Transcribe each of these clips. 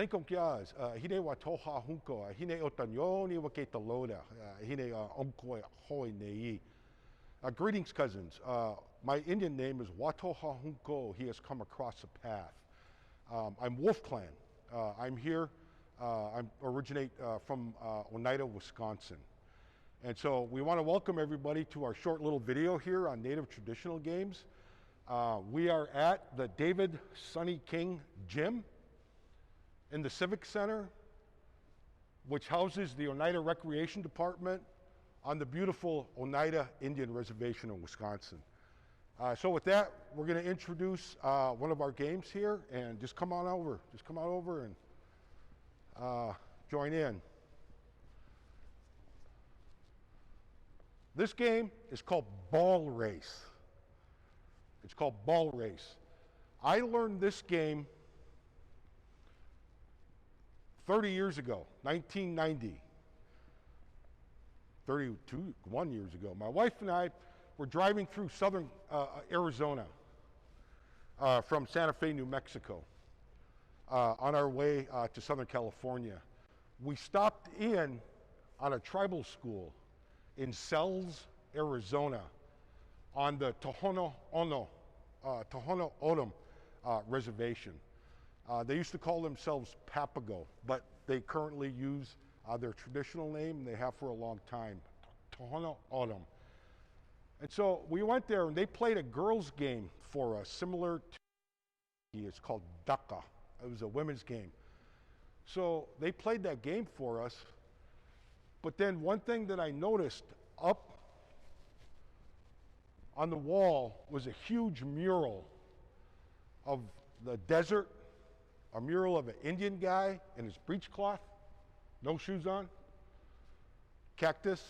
Senko kias, hine wa toha hunko, hine otanyoni wa ke taloda, hine omkoi hoi nei. Greetings, cousins. My Indian name is Watoha Hunko. He has come across the path. I'm Wolf Clan. I'm here. I originate from Oneida, Wisconsin. And so we want to welcome everybody to our short little video here on Native traditional games. We are at the David Sonny King Gym in the Civic Center, which houses the Oneida Recreation Department on the beautiful Oneida Indian Reservation in Wisconsin. So with that, we're going to introduce one of our games here, and just come on over. Just come on over and join in. This game is called Ball Race. It's called Ball Race. I learned this game 30 years ago, 1990. 31 years ago. My wife and I were driving through southern Arizona from Santa Fe, New Mexico, on our way to Southern California. We stopped in on a tribal school in Sells, Arizona, on the Tohono O'odham reservation. They used to call themselves Papago, but they currently use their traditional name, and they have for a long time, Tohono O'odham. And so we went there, and they played a girls' game for us, similar to, it's called Daka. It was a women's game. So they played that game for us, but then one thing that I noticed up on the wall was a huge mural of the desert, a mural of an Indian guy in his breechcloth, no shoes on, cactus,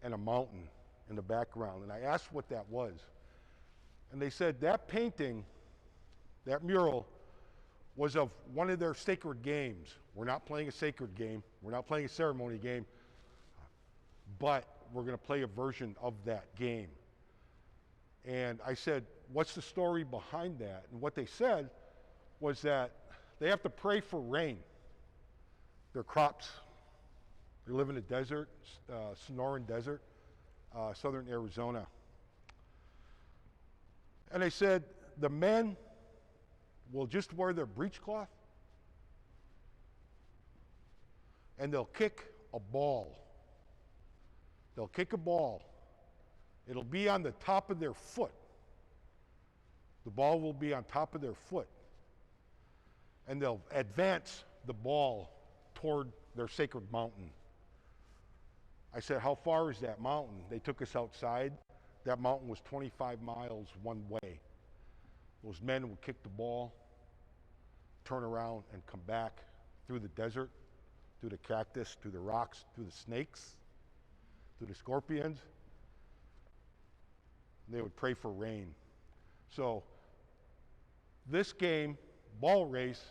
and a mountain in the background. And I asked what that was. And they said that painting, that mural, was of one of their sacred games. We're not playing a sacred game. We're not playing a ceremony game. But we're going to play a version of that game. And I said, what's the story behind that? And what they said was that they have to pray for rain. Their crops, they live in the desert, Sonoran Desert, southern Arizona. And they said the men will just wear their breechcloth and they'll kick a ball. They'll kick a ball. It'll be on the top of their foot. The ball will be on top of their foot. And they'll advance the ball toward their sacred mountain. I said, how far is that mountain? They took us outside. That mountain was 25 miles one way. Those men would kick the ball, turn around, and come back through the desert, through the cactus, through the rocks, through the snakes, through the scorpions. And they would pray for rain. So this game, Ball Race,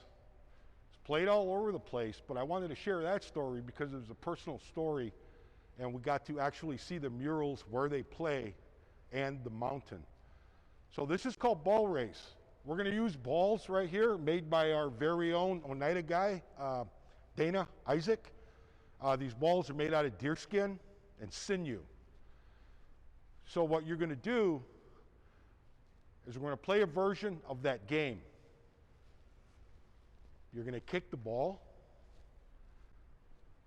played all over the place, but I wanted to share that story because it was a personal story, and we got to actually see the murals where they play and the mountain. So this is called Ball Race. We're going to use balls right here made by our very own Oneida guy, Dana Isaac. These balls are made out of deer skin and sinew. So what you're going to do is we're going to play a version of that game. You're going to kick the ball.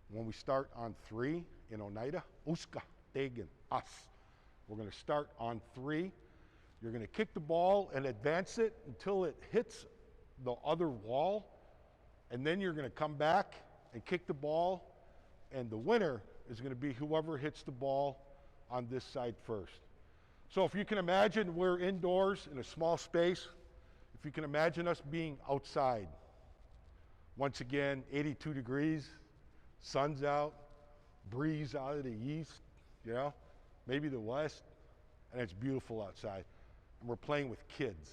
When we start on 3 in Oneida, Uska, Degen, Us. We're going to start on 3. You're going to kick the ball and advance it until it hits the other wall. And then you're going to come back and kick the ball. And the winner is going to be whoever hits the ball on this side first. So if you can imagine, we're indoors in a small space. If you can imagine us being outside. Once again, 82 degrees, sun's out, breeze out of the east, maybe the west, and it's beautiful outside. And we're playing with kids.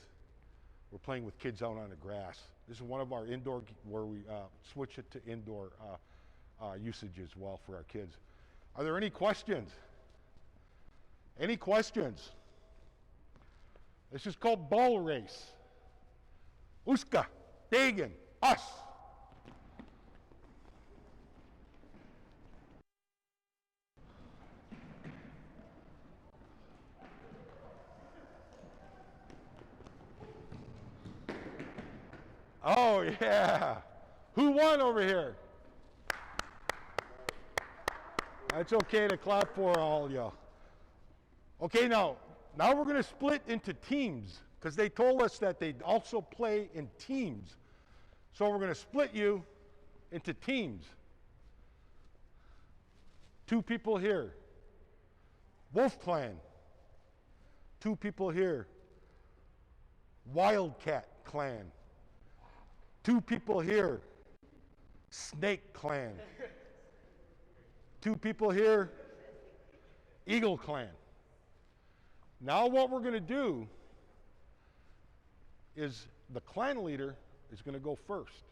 We're playing with kids out on the grass. This is one of our indoor, where we switch it to indoor usage as well for our kids. Are there any questions? Any questions? This is called Ball Race. Uska, Degen, Us. Oh, yeah. Who won over here? It's okay to clap for all y'all. Okay, now we're going to split into teams because they told us that they'd also play in teams. So we're going to split you into teams. 2 people here. Wolf Clan. 2 people here. Wildcat Clan. 2 people here. Snake Clan. 2 people here. Eagle Clan. Now what we're going to do is the clan leader is going to go first.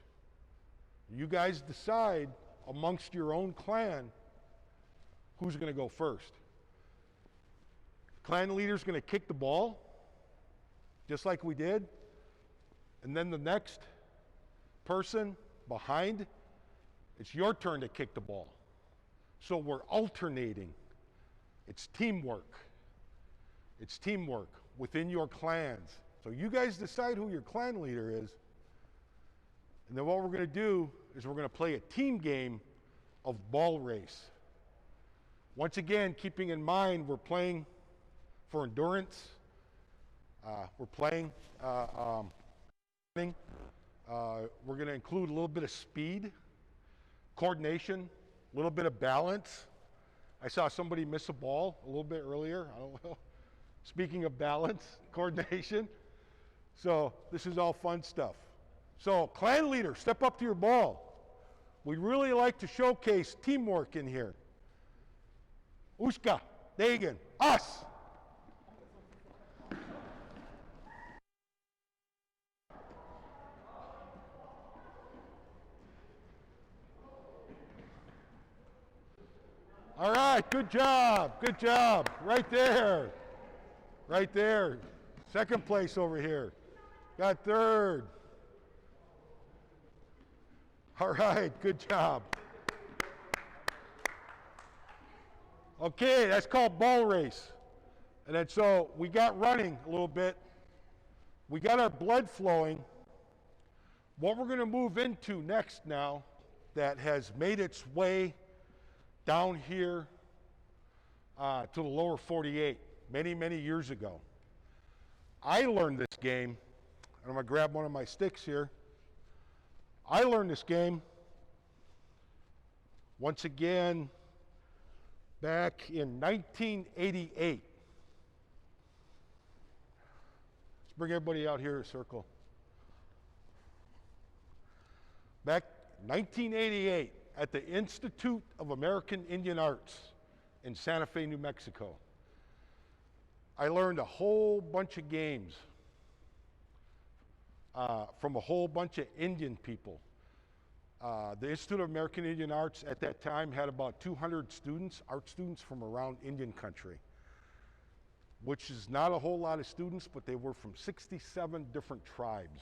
You guys decide amongst your own clan who's going to go first. Clan leader's going to kick the ball, just like we did, and then the next person behind, it's your turn to kick the ball. So we're alternating. It's teamwork. It's teamwork within your clans. So you guys decide who your clan leader is, and then what we're going to do is we're going to play a team game of ball race. Once again, keeping in mind we're playing for endurance. We're playing. We're going to include a little bit of speed, coordination, a little bit of balance. I saw somebody miss a ball a little bit earlier. I don't know. Speaking of balance, coordination. So this is all fun stuff. So clan leader, step up to your ball. We'd really like to showcase teamwork in here. Uska, Dagan, us. All right, good job, good job. Right there, right there. Second place over here. Got third. All right, good job. Okay, that's called ball race. And then so we got running a little bit. We got our blood flowing. What we're going to move into next now that has made its way down here to the lower 48 many, many years ago. I learned this game, and I'm going to grab one of my sticks here. I learned this game once again back in 1988. Let's bring everybody out here in a circle. Back 1988 at the Institute of American Indian Arts in Santa Fe, New Mexico. I learned a whole bunch of games from a whole bunch of Indian people. The Institute of American Indian Arts at that time had about 200 students, art students from around Indian country, which is not a whole lot of students, but they were from 67 different tribes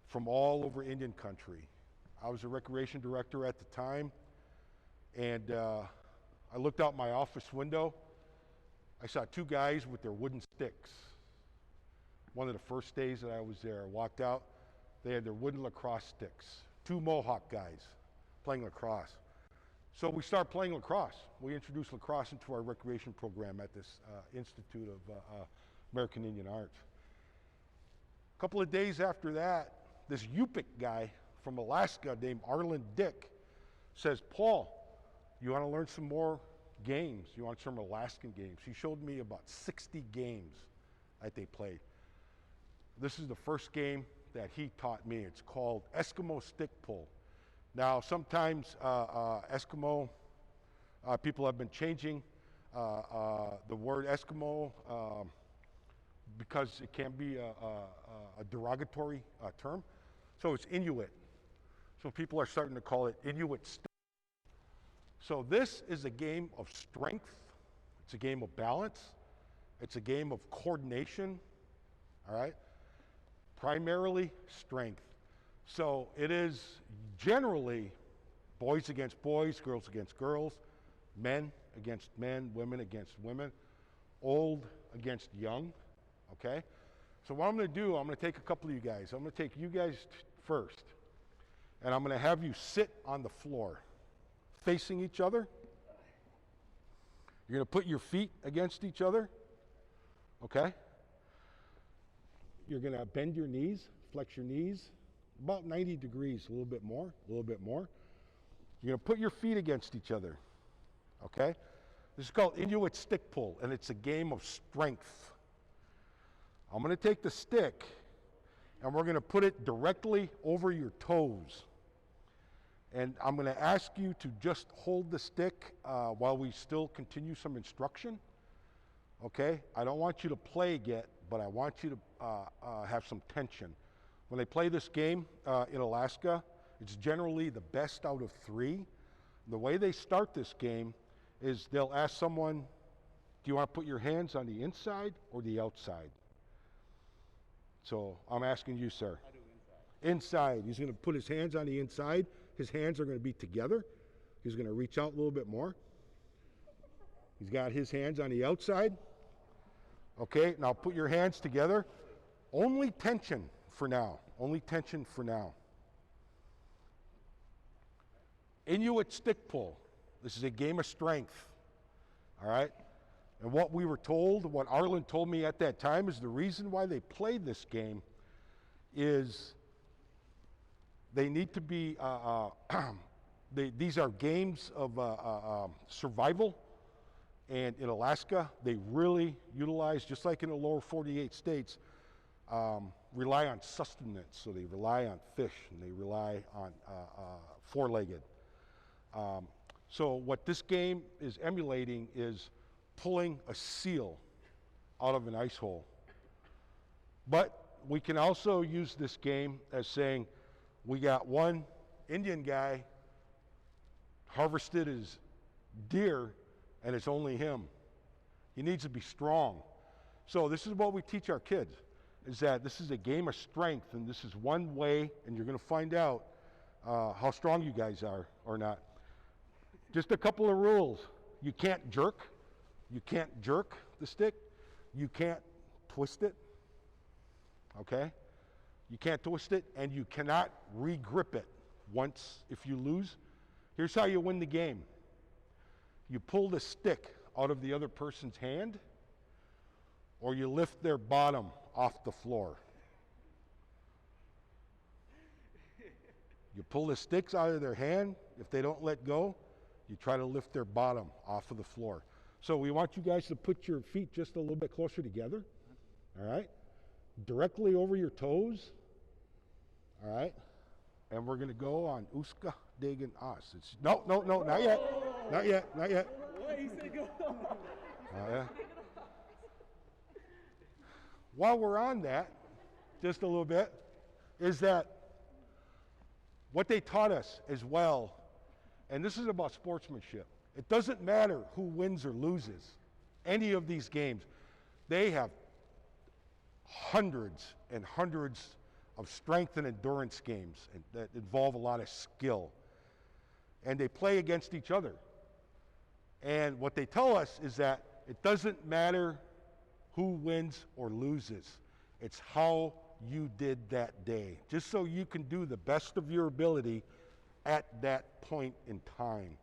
from all over Indian country. I was a recreation director at the time, and I looked out my office window. I saw 2 guys with their wooden sticks. One of the first days that I was there, I walked out, they had their wooden lacrosse sticks. 2 Mohawk guys playing lacrosse. So we started playing lacrosse. We introduced lacrosse into our recreation program at this Institute of American Indian Arts. A couple of days after that, this Yupik guy from Alaska named Arlen Dick says, Paul, you want to learn some more games? You want some Alaskan games? He showed me about 60 games that they played. This is the first game that he taught me. It's called Eskimo Stick Pull. Now, sometimes Eskimo, people have been changing the word Eskimo because it can be a derogatory term. So it's Inuit. So people are starting to call it Inuit stick. So this is a game of strength. It's a game of balance. It's a game of coordination, all right? Primarily strength. So it is generally boys against boys, girls against girls, men against men, women against women, old against young, okay? So what I'm going to do, I'm going to take a couple of you guys. I'm going to take you guys first. And I'm going to have you sit on the floor, facing each other. You're going to put your feet against each other. Okay? You're going to bend your knees, flex your knees, about 90 degrees, a little bit more, a little bit more. You're going to put your feet against each other. Okay? This is called Inuit stick pull, and it's a game of strength. I'm going to take the stick, and we're going to put it directly over your toes. And I'm going to ask you to just hold the stick while we still continue some instruction. Okay? I don't want you to play yet, but I want you to have some tension. When they play this game in Alaska, it's generally the best out of 3. The way they start this game is they'll ask someone, do you want to put your hands on the inside or the outside? So I'm asking you, sir. I do inside. Inside. He's going to put his hands on the inside. His hands are going to be together. He's going to reach out a little bit more. He's got his hands on the outside. Okay, now put your hands together. Only tension for now. Only tension for now. Inuit stick pull. This is a game of strength. All right? And what we were told, what Arlen told me at that time, is the reason why they played this game is they need to be, these are games of survival. And in Alaska, they really utilize, just like in the lower 48 states, rely on sustenance. So they rely on fish, and they rely on four-legged. So what this game is emulating is pulling a seal out of an ice hole. But we can also use this game as saying, we got one Indian guy harvested his deer, and it's only him. He needs to be strong. So this is what we teach our kids, is that this is a game of strength, and this is one way, and you're going to find out how strong you guys are or not. Just a couple of rules. You can't jerk. You can't jerk the stick. You can't twist it. Okay? You can't twist it, and you cannot re-grip it once if you lose. Here's how you win the game. You pull the stick out of the other person's hand, or you lift their bottom off the floor. You pull the sticks out of their hand. If they don't let go, you try to lift their bottom off of the floor. So we want you guys to put your feet just a little bit closer together. All right? Directly over your toes. All right? And we're going to go on Uska, Dagan, As. It's, no, not yet. Not yet, not yet. What? He said go. Yeah. While we're on that, just a little bit, is that what they taught us as well, and this is about sportsmanship. It doesn't matter who wins or loses any of these games. They have hundreds and hundreds of strength and endurance games that involve a lot of skill. And they play against each other. And what they tell us is that it doesn't matter who wins or loses. It's how you did that day, just so you can do the best of your ability at that point in time.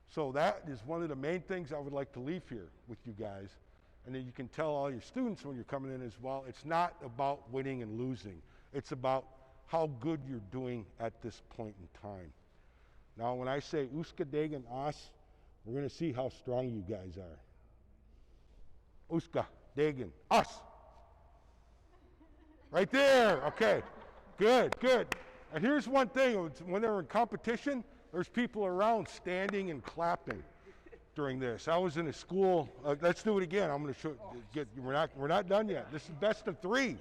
So that is one of the main things I would like to leave here with you guys. And then you can tell all your students when you're coming in as well, it's not about winning and losing. It's about how good you're doing at this point in time. Now, when I say Uska, Dagan, As, we're going to see how strong you guys are. Uska, Dagan, As. Right there. Okay. Good, good. And here's one thing. When they're in competition, there's people around standing and clapping during this. I was in a school. Let's do it again. I'm going to show. We're not done yet. This is best of 3.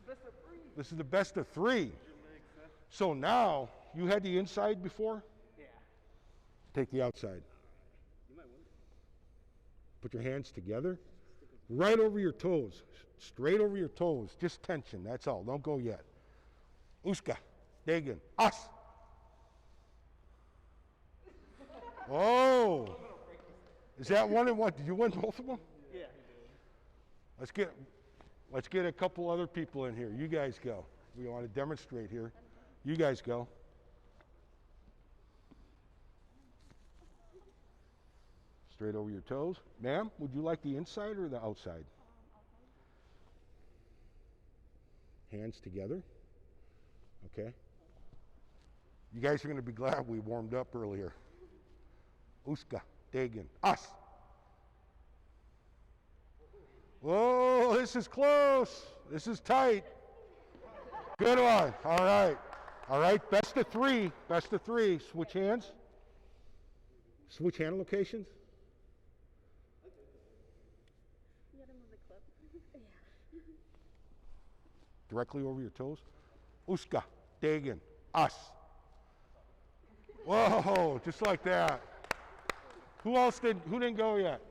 Best of 3. This is the best of 3. So now, you had the inside before? Yeah. Take the outside. You might win. Put your hands together. Right over your toes. Straight over your toes. Just tension. That's all. Don't go yet. Uska, Dagan, As. Oh. Is that one and one? Did you win both of them? Yeah. Let's get. Let's get a couple other people in here. You guys go. We want to demonstrate here. You guys go. Straight over your toes. Ma'am, would you like the inside or the outside? Hands together. Okay. You guys are going to be glad we warmed up earlier. Uska, Dagan, us. Whoa, this is close. This is tight. Good one. All right. All right, best of three. Best of three. Switch hands. Switch hand locations. You gotta move the clip. Yeah. Directly over your toes. Uska, Dagan, us. Whoa, just like that. Who didn't go yet?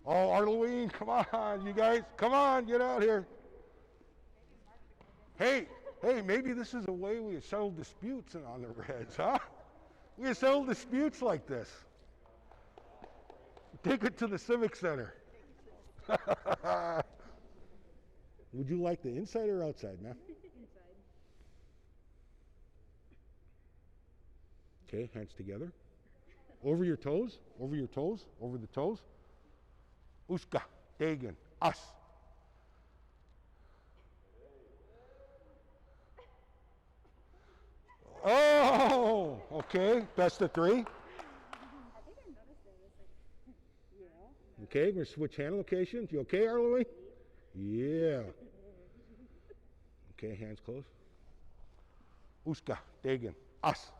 Oh, Arlene, come on, you guys. Come on, get out here. Hey, maybe this is a way we settle disputes on the Reds, huh? We settle disputes like this. Take it to the Civic Center. Would you like the inside or outside, man? Inside. Okay, hands together. Over your toes, over your toes, over the toes. Uska, Dagan, us. Oh, okay, best of three. I think I noticed there was like, you know. Okay, we're going to switch hand locations. You okay, Arlene? Yeah. Okay, hands closed. Uska, Dagan, us.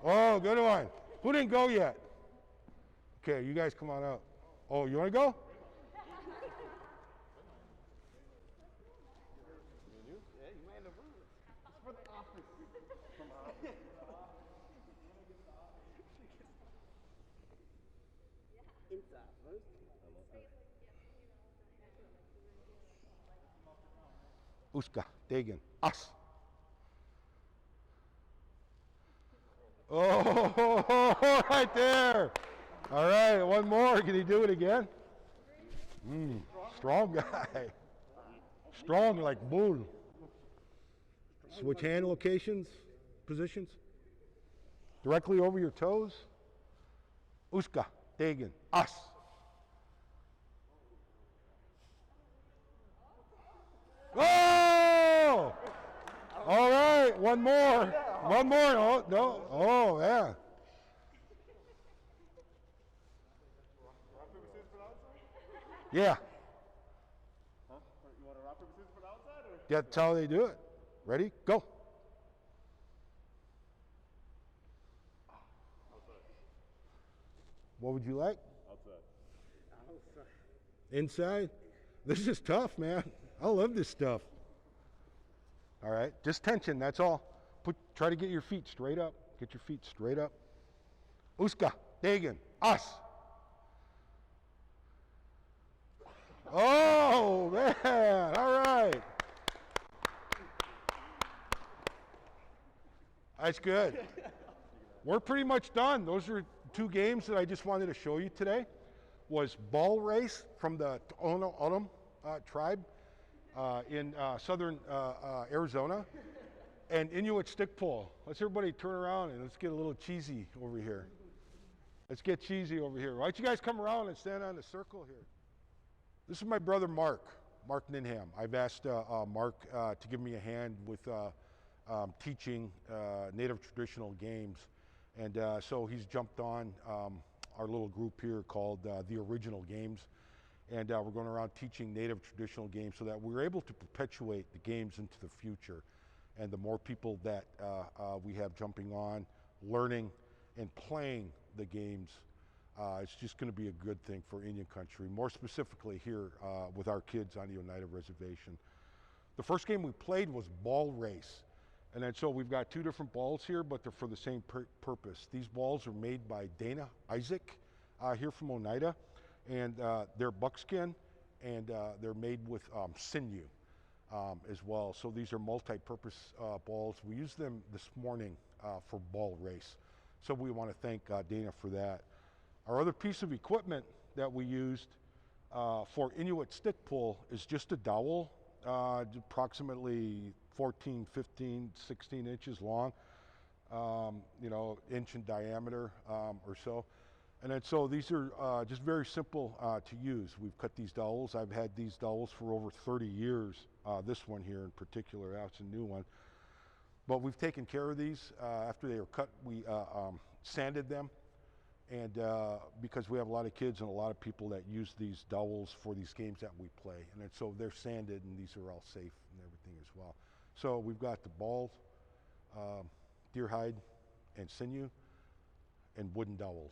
Oh, good one. Who didn't go yet? Okay, you guys come on out. Oh, you want to go? Yeah, you might have moved. It's for the office. Inside first. Uska, Dagan, us. Oh, right there. All right, one more. Can he do it again? Strong guy. Strong like bull. Switch hand locations, positions. Directly over your toes. Uska, Dagan, us. Oh! All right, one more. One more. Oh, no. Oh, yeah. Rock, paper, scissors for the outside? Yeah. Huh? You want to rock, paper, scissors for the outside? Or? That's how they do it. Ready? Go. What would you like? Outside. Inside? This is tough, man. I love this stuff. All right, just tension, that's all. Try to get your feet straight up. Get your feet straight up. Uska, Dagan, us. Oh, man, all right. That's good. We're pretty much done. Those are two games that I just wanted to show you today. Was ball race from the Onum tribe in southern Arizona, and Inuit stick pull. Let's everybody turn around and let's get a little cheesy over here. Let's get cheesy over here. Why don't you guys come around and stand on the circle here? This is my brother Mark Ninham. I've asked Mark to give me a hand with teaching native traditional games, and so he's jumped on our little group here called the Original Games, and we're going around teaching native traditional games so that we're able to perpetuate the games into the future. And the more people that we have jumping on, learning and playing the games, it's just going to be a good thing for Indian country, more specifically here with our kids on the Oneida Reservation. The first game we played was ball race. And then so we've got two different balls here, but they're for the same purpose. These balls are made by Dana Isaac here from Oneida, and they're buckskin, and they're made with sinew as well. So these are multi-purpose balls. We used them this morning for ball race. So we want to thank Dana for that. Our other piece of equipment that we used for Inuit stick pull is just a dowel, approximately 14, 15, 16 inches long, you know, inch in diameter or so. And then so these are just very simple to use. We've cut these dowels. I've had these dowels for over 30 years. This one here in particular, that's a new one. But we've taken care of these. After they were cut, we sanded them. And because we have a lot of kids and a lot of people that use these dowels for these games that we play. And then so they're sanded and these are all safe and everything as well. So we've got the balls, deer hide and sinew, and wooden dowels.